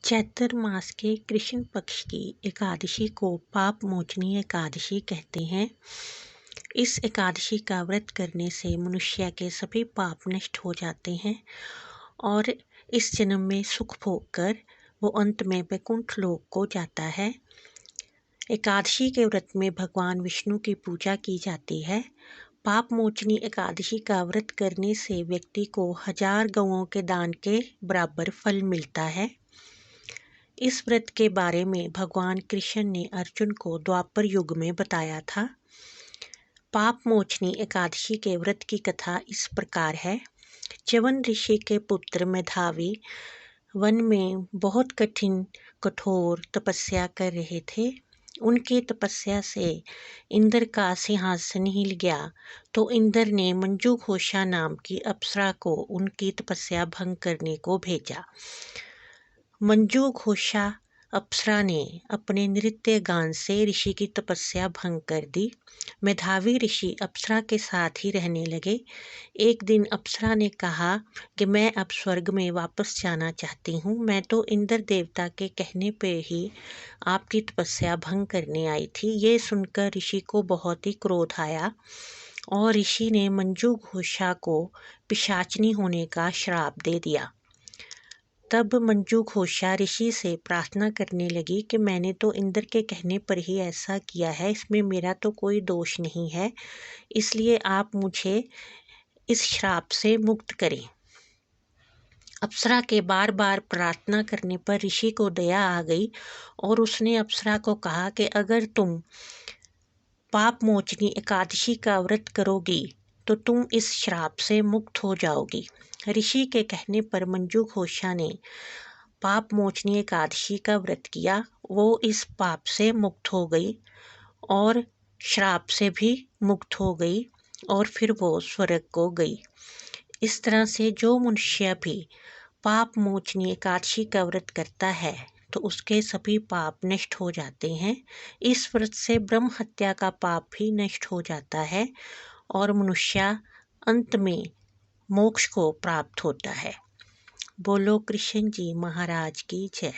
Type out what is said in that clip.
चैत्र मास के कृष्ण पक्ष की एकादशी को पाप मोचनी एकादशी कहते हैं। इस एकादशी का व्रत करने से मनुष्य के सभी पाप नष्ट हो जाते हैं और इस जन्म में सुख भोग कर वो अंत में वैकुंठ लोक को जाता है। एकादशी के व्रत में भगवान विष्णु की पूजा की जाती है। पाप मोचनी एकादशी का व्रत करने से व्यक्ति को 1000 गौओं के दान के बराबर फल मिलता है। इस व्रत के बारे में भगवान कृष्ण ने अर्जुन को द्वापर युग में बताया था। पाप मोचनी एकादशी के व्रत की कथा इस प्रकार है। च्यवन ऋषि के पुत्र मेधावी वन में बहुत कठोर तपस्या कर रहे थे। उनकी तपस्या से इंद्र का सिंहासन हिल गया तो इंद्र ने मंजूघोषा नाम की अप्सरा को उनकी तपस्या भंग करने को भेजा। मंजूघोषा अप्सरा ने अपने नृत्य गान से ऋषि की तपस्या भंग कर दी। मेधावी ऋषि अप्सरा के साथ ही रहने लगे। एक दिन अप्सरा ने कहा कि मैं अब स्वर्ग में वापस जाना चाहती हूँ। मैं तो इंद्र देवता के कहने पे ही आपकी तपस्या भंग करने आई थी। ये सुनकर ऋषि को बहुत ही क्रोध आया और ऋषि ने मंजूघोषा को पिशाचनी होने का श्राप दे दिया। तब मंजूघोषा ऋषि से प्रार्थना करने लगी कि मैंने तो इंद्र के कहने पर ही ऐसा किया है, इसमें मेरा तो कोई दोष नहीं है, इसलिए आप मुझे इस श्राप से मुक्त करें। अप्सरा के बार बार प्रार्थना करने पर ऋषि को दया आ गई और उसने अप्सरा को कहा कि अगर तुम पाप मोचनी एकादशी का व्रत करोगी तो तुम इस श्राप से मुक्त हो जाओगी। ऋषि के कहने पर मंजूघोषा ने पाप मोचनी एकादशी का व्रत किया। वो इस पाप से मुक्त हो गई और श्राप से भी मुक्त हो गई और फिर वो स्वर्ग को गई। इस तरह से जो मनुष्य भी पाप मोचनी एकादशी का व्रत करता है तो उसके सभी पाप नष्ट हो जाते हैं। इस व्रत से ब्रह्म हत्या का पाप भी नष्ट हो जाता है और मनुष्य अंत में मोक्ष को प्राप्त होता है। बोलो कृष्ण जी महाराज की जय।